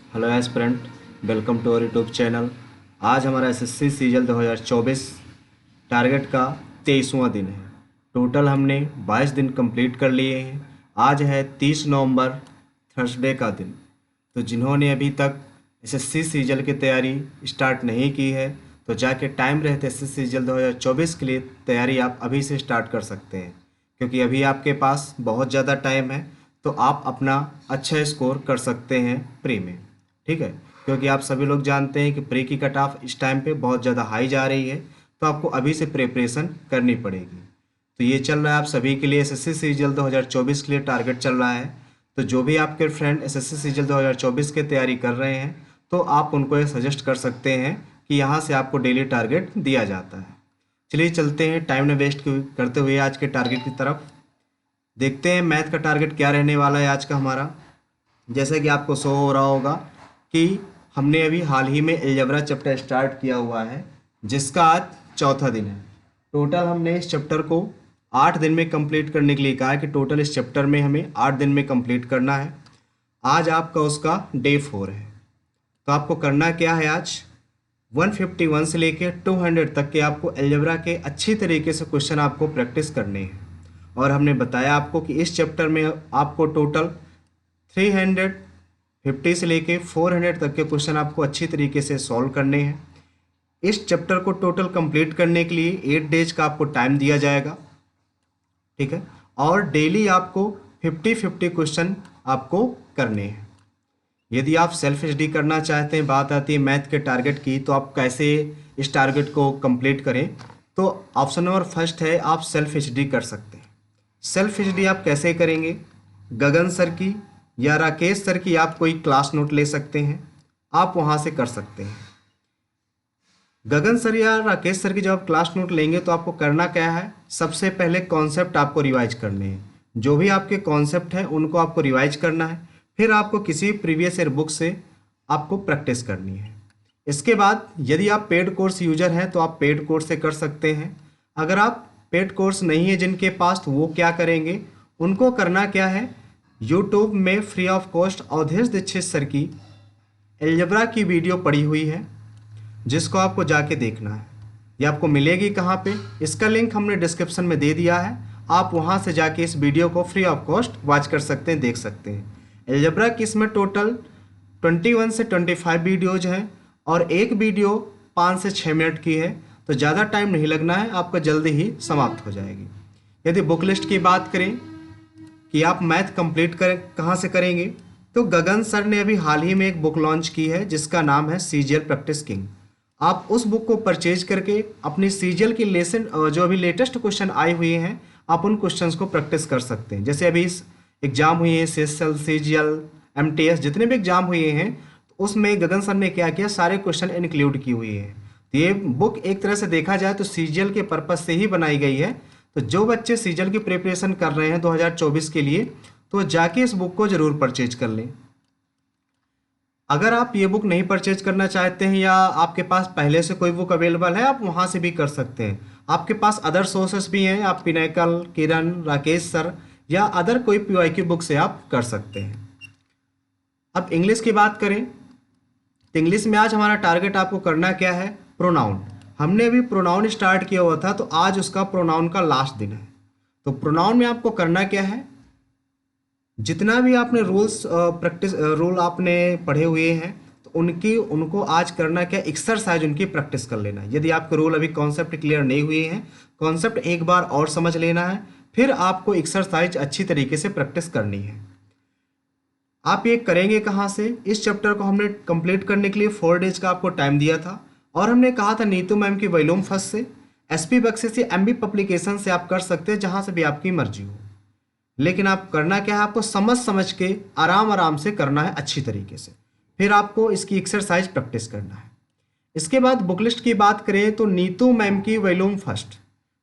Hello aspirant, welcome to our YouTube channel. आज हमारा SSC सीजल 2024 target का 23वां दिन है। टोटल हमने 22 दिन कंप्लीट कर लिए हैं। आज है 30 नवंबर, थर्सडे का दिन। तो जिन्होंने अभी तक एसएससी सीजल की तैयारी स्टार्ट नहीं की है तो जाके टाइम रहते एसएससी सीजल 2024 के लिए तैयारी आप अभी से स्टार्ट कर सकते हैं, क्योंकि अभी आपके पास बहुत ज़्यादा टाइम है। तो आप अपना अच्छा स्कोर कर सकते हैं प्री में, ठीक है। क्योंकि आप सभी लोग जानते हैं कि प्री की कट ऑफ इस टाइम पे बहुत ज़्यादा हाई जा रही है, तो आपको अभी से प्रिपरेशन करनी पड़ेगी। तो ये चल रहा है आप सभी के लिए एसएससी सीजल 2024 के लिए टारगेट चल रहा है। तो जो भी आपके फ्रेंड एसएससी सीजल 2024 की तैयारी कर रहे हैं तो आप उनको ये सजेस्ट कर सकते हैं कि यहाँ से आपको डेली टारगेट दिया जाता है। चलिए चलते हैं टाइम न वेस्ट करते हुए आज के टारगेट की तरफ। देखते हैं मैथ का टारगेट क्या रहने वाला है आज का हमारा। जैसे कि आपको शो हो रहा होगा कि हमने अभी हाल ही में अलजेब्रा चैप्टर स्टार्ट किया हुआ है, जिसका आज चौथा दिन है। टोटल हमने इस चैप्टर को 8 दिन में कंप्लीट करने के लिए कहा है कि टोटल इस चैप्टर में हमें 8 दिन में कंप्लीट करना है। आज आपका उसका डे 4 है। तो आपको करना क्या है, आज 151 से लेकर 200 तक के आपको अलजेब्रा के अच्छी तरीके से क्वेश्चन आपको प्रैक्टिस करने हैं। और हमने बताया आपको कि इस चैप्टर में आपको टोटल 350 से लेके 400 तक के क्वेश्चन आपको अच्छी तरीके से सॉल्व करने हैं। इस चैप्टर को टोटल कंप्लीट करने के लिए 8 डेज का आपको टाइम दिया जाएगा, ठीक है। और डेली आपको 50-50 क्वेश्चन आपको करने हैं। यदि आप सेल्फ एचडी करना चाहते हैं, बात आती है मैथ के टारगेट की, तो आप कैसे इस टारगेट को कंप्लीट करें। तो ऑप्शन नंबर फर्स्ट है, आप सेल्फ एचडी कर सकते हैं। सेल्फ एचडी आप कैसे करेंगे, गगन सर की या राकेश सर की आप कोई क्लास नोट ले सकते हैं, आप वहाँ से कर सकते हैं। गगन सर या राकेश सर की जब आप क्लास नोट लेंगे तो आपको करना क्या है, सबसे पहले कॉन्सेप्ट आपको रिवाइज करने हैं। जो भी आपके कॉन्सेप्ट हैं उनको आपको रिवाइज करना है। फिर आपको किसी प्रीवियस ईयर बुक से आपको प्रैक्टिस करनी है। इसके बाद यदि आप पेड कोर्स यूजर हैं तो आप पेड कोर्स से कर सकते हैं। अगर आप पेड कोर्स नहीं है जिनके पास, तो वो क्या करेंगे, उनको करना क्या है, यूट्यूब में free of cost Avdhesh Dixit sir की अलजेब्रा की वीडियो पड़ी हुई है, जिसको आपको जाके देखना है। ये आपको मिलेगी कहाँ पे, इसका लिंक हमने डिस्क्रिप्शन में दे दिया है। आप वहाँ से जाके इस वीडियो को फ्री ऑफ कॉस्ट वॉच कर सकते हैं, देख सकते हैं। अलजेब्रा की इसमें टोटल 21 से 25 वीडियोज हैं और एक वीडियो 5 से 6 मिनट की है, तो ज़्यादा टाइम नहीं लगना है, आपका जल्दी ही समाप्त हो जाएगी। यदि बुक लिस्ट की बात करें कि आप मैथ कंप्लीट करें कहाँ से करेंगे, तो गगन सर ने अभी हाल ही में एक बुक लॉन्च की है जिसका नाम है सीजीएल प्रैक्टिस किंग। आप उस बुक को परचेज करके अपनी सीजीएल की लेसन जो अभी लेटेस्ट क्वेश्चन आए हुए हैं, आप उन क्वेश्चंस को प्रैक्टिस कर सकते हैं। जैसे अभी एग्जाम हुए हैं सीएसएल, सीजीएल, एमटीएस, जितने भी एग्जाम हुए हैं, तो उसमें गगन सर ने क्या किया, सारे क्वेश्चन इंक्लूड की हुई है। तो ये बुक एक तरह से देखा जाए तो सीजीएल के पर्पज से ही बनाई गई है। तो जो बच्चे सीजीएल की प्रिपरेशन कर रहे हैं 2024 के लिए, तो जाके इस बुक को जरूर परचेज कर लें। अगर आप ये बुक नहीं परचेज करना चाहते हैं या आपके पास पहले से कोई बुक अवेलेबल है, आप वहाँ से भी कर सकते हैं। आपके पास अदर सोर्सेस भी हैं, आप पिनाकल, किरण, राकेश सर या अदर कोई पीवाईक्यू बुक से आप कर सकते हैं। अब इंग्लिश की बात करें तो इंग्लिश में आज हमारा टारगेट आपको करना क्या है, प्रोनाउन। हमने अभी प्रोनाउन स्टार्ट किया हुआ था, तो आज उसका प्रोनाउन का लास्ट दिन है। तो प्रोनाउन में आपको करना क्या है, जितना भी आपने रूल आपने पढ़े हुए हैं, तो उनको आज करना क्या, एक्सरसाइज उनकी प्रैक्टिस कर लेना है। यदि आपके रूल अभी कॉन्सेप्ट क्लियर नहीं हुए हैं, कॉन्सेप्ट एक बार और समझ लेना है, फिर आपको एक्सरसाइज अच्छी तरीके से प्रैक्टिस करनी है। आप ये करेंगे कहाँ से, इस चैप्टर को हमने कंप्लीट करने के लिए 4 डेज का आपको टाइम दिया था, और हमने कहा था नीतू मैम की वॉल्यूम फर्स्ट से, एसपी बक्से से, एमबी पब्लिकेशन से आप कर सकते हैं, जहाँ से भी आपकी मर्जी हो। लेकिन आप करना क्या है, आपको समझ समझ के आराम आराम से करना है अच्छी तरीके से, फिर आपको इसकी एक्सरसाइज प्रैक्टिस करना है। इसके बाद बुक लिस्ट की बात करें तो नीतू मैम की वॉल्यूम फर्स्ट,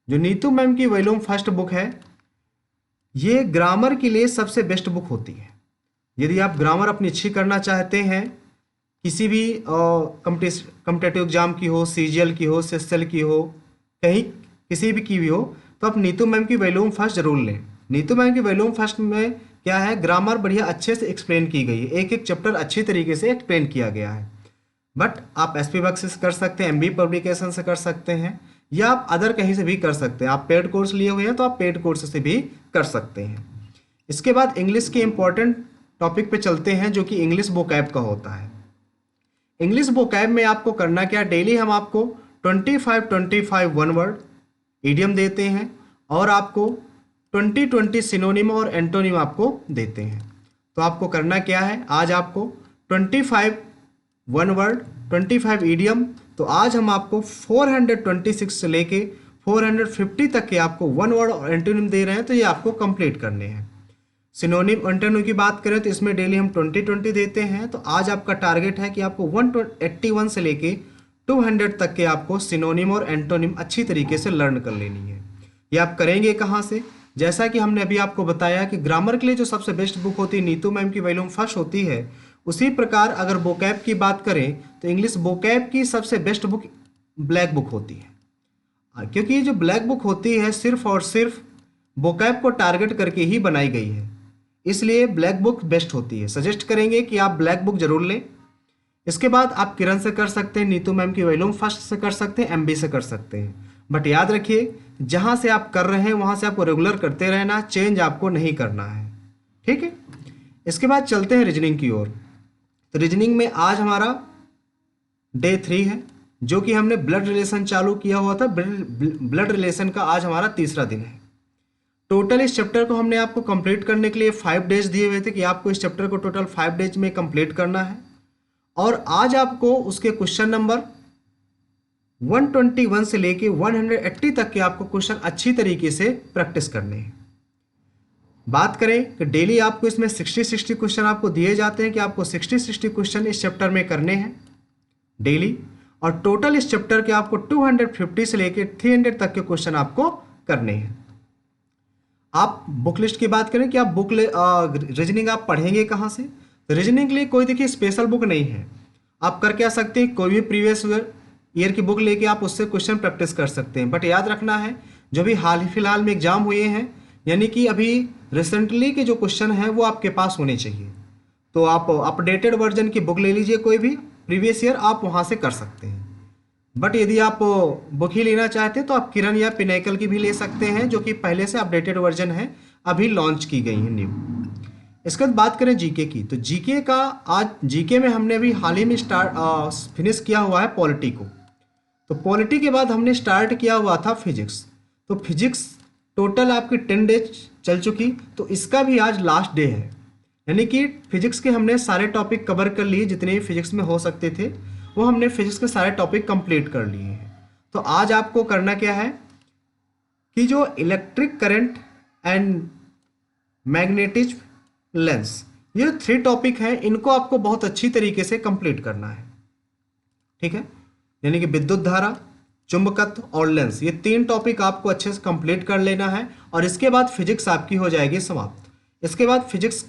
जो नीतू मैम की वॉल्यूम फर्स्ट बुक है, ये ग्रामर के लिए सबसे बेस्ट बुक होती है। यदि आप ग्रामर अपनी अच्छी करना चाहते हैं, किसी भी कॉम्पिटिटिव एग्जाम की हो, सीजीएल की हो, सीएसएल की हो, कहीं किसी भी की भी हो, तो आप नीतू मैम की वॉल्यूम फर्स्ट जरूर लें। नीतू मैम की वॉल्यूम फर्स्ट में क्या है, ग्रामर बढ़िया अच्छे से एक्सप्लेन की गई है, एक एक चैप्टर अच्छी तरीके से एक्सप्लेन किया गया है। बट आप एसपी वर्क से कर सकते हैं, एमबी पब्लिकेशन से कर सकते हैं, या आप अदर कहीं से भी कर सकते हैं। आप पेड कोर्स लिए हुए हैं तो आप पेड कोर्स से भी कर सकते हैं। इसके बाद इंग्लिश के इंपॉर्टेंट टॉपिक पे चलते हैं, जो कि इंग्लिश वोकैब का होता है। इंग्लिश वोकैब में आपको करना क्या, डेली हम आपको 25 वन वर्ड इडियम देते हैं और आपको 20 सिनोनिम और एंटोनिम आपको देते हैं। तो आपको करना क्या है, आज आपको 25 वन वर्ड 25 इडियम, तो आज हम आपको 426 से लेके 450 तक के आपको वन वर्ड और एंटोनिम दे रहे हैं, तो ये आपको कंप्लीट करने हैं। सिनोनिम एंटोनिम की बात करें तो इसमें डेली हम 20 देते हैं। तो आज आपका टारगेट है कि आपको 181 से लेके 200 तक के आपको सिनोनिम और एंटोनिम अच्छी तरीके से लर्न कर लेनी है। ये आप करेंगे कहाँ से, जैसा कि हमने अभी आपको बताया कि ग्रामर के लिए जो सबसे बेस्ट बुक होती है नीतू मैम की वॉल्यूम फर्स्ट होती है, उसी प्रकार अगर वोकैब की बात करें तो इंग्लिश वोकैब की सबसे बेस्ट बुक ब्लैक बुक होती है, क्योंकि ये जो ब्लैक बुक होती है सिर्फ और सिर्फ वोकैब को टारगेट करके ही बनाई गई है, इसलिए ब्लैक बुक बेस्ट होती है। सजेस्ट करेंगे कि आप ब्लैक बुक जरूर लें। इसके बाद आप किरण से कर सकते हैं, नीतू मैम की वॉल्यूम फर्स्ट से कर सकते हैं, एमबी से कर सकते हैं। बट याद रखिए, जहाँ से आप कर रहे हैं वहाँ से आपको रेगुलर करते रहना, चेंज आपको नहीं करना है, ठीक है। इसके बाद चलते हैं रीजनिंग की ओर। तो रीजनिंग में आज हमारा डे 3 है, जो कि हमने ब्लड रिलेशन चालू किया हुआ था। ब्लड रिलेशन का आज हमारा तीसरा दिन है। टोटल इस चैप्टर को हमने आपको कंप्लीट करने के लिए 5 डेज दिए हुए थे कि आपको इस चैप्टर को टोटल 5 डेज में कंप्लीट करना है। और आज आपको उसके क्वेश्चन नंबर 121 से लेके 180 तक के आपको क्वेश्चन अच्छी तरीके से प्रैक्टिस करने हैं। बात करें कि डेली आपको इसमें 60 क्वेश्चन आपको दिए जाते हैं कि आपको 60 क्वेश्चन इस चैप्टर में करने हैं डेली। और टोटल इस चैप्टर के आपको 250 से लेके 300 तक के क्वेश्चन आपको करने हैं। आप बुक लिस्ट की बात करें कि आप रीजनिंग आप पढ़ेंगे कहाँ से, तो रीजनिंग के लिए कोई देखिए स्पेशल बुक नहीं है। आप कर क्या सकते हैं, कोई भी प्रीवियस ईयर की बुक लेके आप उससे क्वेश्चन प्रैक्टिस कर सकते हैं। बट याद रखना है, जो भी हाल ही फिलहाल में एग्जाम हुए हैं, यानी कि अभी रिसेंटली के जो क्वेश्चन हैं वो आपके पास होने चाहिए। तो आप अपडेटेड वर्जन की बुक ले लीजिए, कोई भी प्रीवियस ईयर आप वहाँ से कर सकते हैं। बट यदि आप बुक ही लेना चाहते हैं तो आप किरण या पिनेकल की भी ले सकते हैं, जो कि पहले से अपडेटेड वर्जन है, अभी लॉन्च की गई है न्यू। इसके बाद बात करें जीके की, तो जीके का आज जीके में हमने अभी हाल ही में फिनिश किया हुआ है पॉलिटी को। तो पॉलिटी के बाद हमने स्टार्ट किया हुआ था फिजिक्स। तो फिजिक्स टोटल आपकी 10 डेज चल चुकी, तो इसका भी आज लास्ट डे है। यानी कि फिजिक्स के हमने सारे टॉपिक कवर कर लिए, जितने फिजिक्स में हो सकते थे वो हमने फिजिक्स के सारे टॉपिक कंप्लीट कर लिए हैं। तो आज आपको करना क्या है कि जो electric current and magnetic lens, ये 3 टॉपिक हैं, इनको आपको बहुत अच्छी तरीके से कंप्लीट करना है, ठीक है। यानी कि विद्युत धारा, चुंबकत्व और लेंस, ये 3 टॉपिक आपको अच्छे से कंप्लीट कर लेना है। और इसके बाद फिजिक्स आपकी हो जाएगी समाप्त। इसके बाद फिजिक्स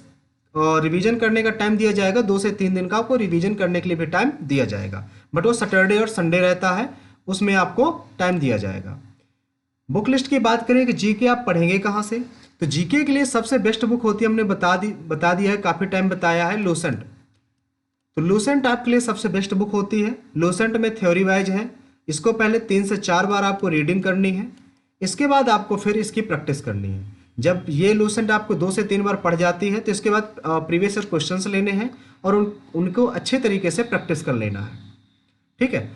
रिवीजन करने का टाइम दिया जाएगा, 2 से 3 दिन का आपको रिवीजन करने के लिए भी टाइम दिया जाएगा। बट वो सैटरडे और संडे रहता है, उसमें आपको टाइम दिया जाएगा। बुक लिस्ट की बात करें कि जीके आप पढ़ेंगे कहाँ से, तो जीके के लिए सबसे बेस्ट बुक होती है, हमने बता दिया है, काफ़ी टाइम बताया है, लूसेंट। तो लूसेंट आपके लिए सबसे बेस्ट बुक होती है। लूसेंट में थ्योरी वाइज है, इसको पहले 3 से 4 बार आपको रीडिंग करनी है। इसके बाद आपको फिर इसकी प्रैक्टिस करनी है। जब ये लूसेंट आपको 2 से 3 बार पढ़ जाती है तो इसके बाद प्रीवियस ईयर क्वेश्चंस लेने हैं और उनको अच्छे तरीके से प्रैक्टिस कर लेना है, ठीक है।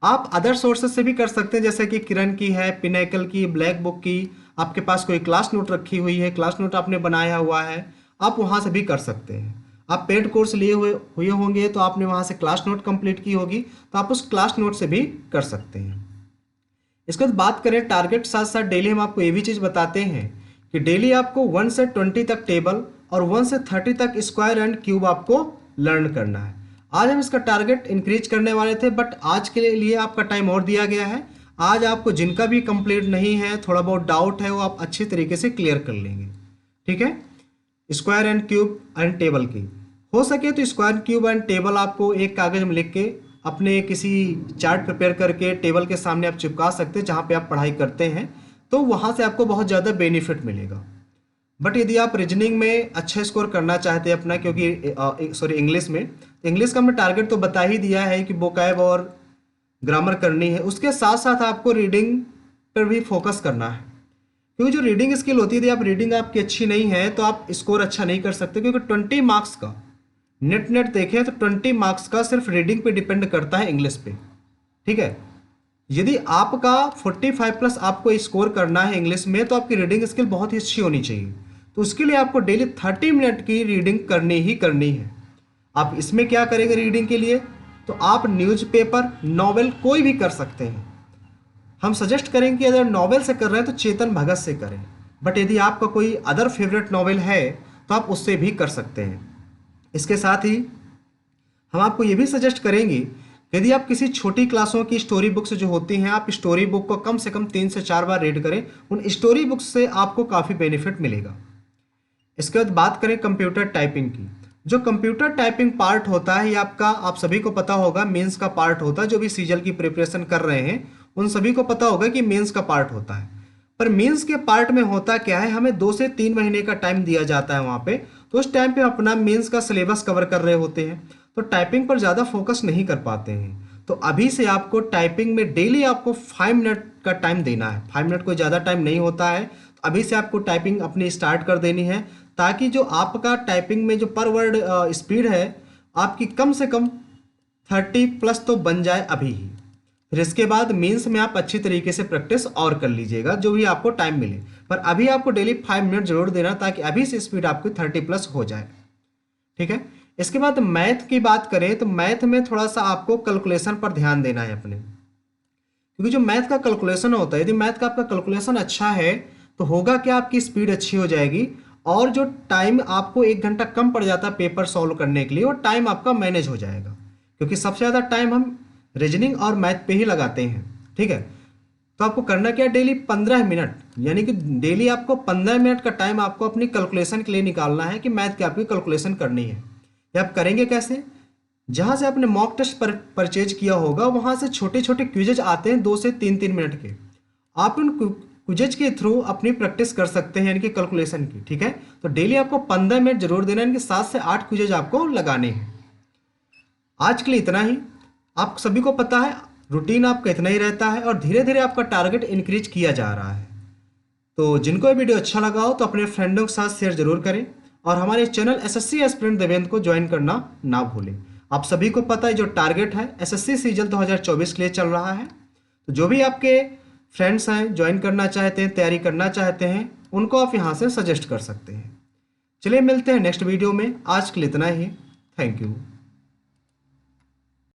आप अदर सोर्सेज से भी कर सकते हैं, जैसे कि किरण की है, पिनेकल की, ब्लैक बुक की, आपके पास कोई क्लास नोट रखी हुई है, क्लास नोट आपने बनाया हुआ है, आप वहाँ से भी कर सकते हैं। आप पेड कोर्स लिए हुए होंगे तो आपने वहाँ से क्लास नोट कंप्लीट की होगी, तो आप उस क्लास नोट से भी कर सकते हैं। इसके बाद बात करें टारगेट, साथ साथ डेली हम आपको ये भी चीज़ बताते हैं कि डेली आपको 1 से 20 तक टेबल और 1 से 30 तक स्क्वायर एंड क्यूब आपको लर्न करना है। आज हम इसका टारगेट इंक्रीज करने वाले थे, बट आज के लिए आपका टाइम और दिया गया है। आज आपको जिनका भी कंप्लीट नहीं है, थोड़ा बहुत डाउट है, वो आप अच्छी तरीके से क्लियर कर लेंगे, ठीक है। Square and cube and table की हो सके तो स्क्वायर क्यूब एंड टेबल आपको एक कागज में लिख के अपने किसी चार्ट प्रिपेयर करके टेबल के सामने आप चिपका सकते हैं, जहाँ पे आप पढ़ाई करते हैं, तो वहाँ से आपको बहुत ज़्यादा बेनिफिट मिलेगा। बट यदि आप रीजनिंग में अच्छा स्कोर करना चाहते हैं अपना, क्योंकि सॉरी इंग्लिश में, इंग्लिश का हमने टारगेट तो बता ही दिया है कि वोकैब और ग्रामर करनी है, उसके साथ साथ आपको रीडिंग पर भी फोकस करना है। क्योंकि जो रीडिंग स्किल होती है, यदि आप रीडिंग आपकी अच्छी नहीं है तो आप स्कोर अच्छा नहीं कर सकते, क्योंकि 20 मार्क्स का नेट देखें तो 20 मार्क्स का सिर्फ रीडिंग पे डिपेंड करता है, इंग्लिश पे। ठीक है, यदि आपका 45 प्लस आपको स्कोर करना है इंग्लिश में, तो आपकी रीडिंग स्किल बहुत ही अच्छी होनी चाहिए। तो उसके लिए आपको डेली 30 मिनट की रीडिंग करनी ही करनी है। आप इसमें क्या करेंगे रीडिंग के लिए? तो आप न्यूज़पेपर, नॉवेल कोई भी कर सकते हैं। हम सजेस्ट करेंगे कि अगर नॉवेल से कर रहे हैं तो चेतन भगत से करें, बट यदि आपका कोई अदर फेवरेट नॉवेल है तो आप उससे भी कर सकते हैं। इसके साथ ही हम आपको ये भी सजेस्ट करेंगे, यदि आप किसी छोटी क्लासों की स्टोरी बुक्स जो होती हैं, आप स्टोरी बुक को कम से कम 3 से 4 बार रीड करें, उन स्टोरी बुक्स से आपको काफ़ी बेनिफिट मिलेगा। इसके बाद बात करें कंप्यूटर टाइपिंग की। जो कंप्यूटर टाइपिंग पार्ट होता है ये आपका, आप सभी को पता होगा, मेंस का पार्ट होता है। जो भी सीजल की प्रिपरेशन कर रहे हैं उन सभी को पता होगा कि मेंस का पार्ट होता है। पर मेंस के पार्ट में होता क्या है, हमें 2 से 3 महीने का टाइम दिया जाता है वहाँ पे। तो उस टाइम पे अपना मेंस का सिलेबस कवर कर रहे होते हैं, तो टाइपिंग पर ज़्यादा फोकस नहीं कर पाते हैं। तो अभी से आपको टाइपिंग में डेली आपको 5 मिनट का टाइम देना है। 5 मिनट कोई ज़्यादा टाइम नहीं होता है, तो अभी से आपको टाइपिंग अपनी स्टार्ट कर देनी है, ताकि जो आपका टाइपिंग में जो पर वर्ड स्पीड है आपकी कम से कम 30 प्लस तो बन जाए अभी ही। फिर इसके बाद मेंस में आप अच्छी तरीके से प्रैक्टिस और कर लीजिएगा, जो भी आपको टाइम मिले। पर अभी आपको डेली 5 मिनट जरूर देना, ताकि अभी से स्पीड आपकी 30 प्लस हो जाए। ठीक है, इसके बाद मैथ की बात करें तो मैथ में थोड़ा सा आपको कैलकुलेशन पर ध्यान देना है अपने, क्योंकि जो मैथ का कैलकुलेशन होता है, यदि मैथ का आपका कैलकुलेशन अच्छा है तो होगा क्या, आपकी स्पीड अच्छी हो जाएगी, और जो टाइम आपको 1 घंटा कम पड़ जाता है पेपर सॉल्व करने के लिए, वो टाइम आपका मैनेज हो जाएगा। क्योंकि सबसे ज़्यादा टाइम हम रीजनिंग और मैथ पे ही लगाते हैं। ठीक है, तो आपको करना क्या है, डेली 15 मिनट, यानी कि डेली आपको 15 मिनट का टाइम आपको अपनी कैलकुलेशन के लिए निकालना है, कि मैथ की आपकी कैलकुलेशन करनी है। ये आप करेंगे कैसे? जहाँ से आपने मॉक टेस्ट परचेज किया होगा, वहाँ से छोटे छोटे क्विजेज आते हैं 2 से 3 मिनट के। आप उन क्विजेज के थ्रू अपनी प्रैक्टिस कर सकते हैं, यानी कि कैलकुलेशन की। ठीक है, तो डेली आपको 15 मिनट जरूर देना है, यानी कि 7 से 8 क्विजेज आपको लगाने हैं। आज के लिए इतना ही। आप सभी को पता है रूटीन आपका इतना ही रहता है, और धीरे धीरे आपका टारगेट इंक्रीज किया जा रहा है। तो जिनको ये वीडियो अच्छा लगा हो तो अपने फ्रेंडों के साथ शेयर जरूर करें, और हमारे चैनल एसएससी एस्पिरेंट देवेंद्र को ज्वाइन करना ना भूलें। आप सभी को पता है जो टारगेट है एसएससी सीजल 2024 के लिए चल रहा है। तो जो भी आपके फ्रेंड्स हैं, ज्वाइन करना चाहते हैं, तैयारी करना चाहते हैं, उनको आप यहाँ से सजेस्ट कर सकते हैं। चलिए मिलते हैं नेक्स्ट वीडियो में। आज के लिए इतना ही। Thank you.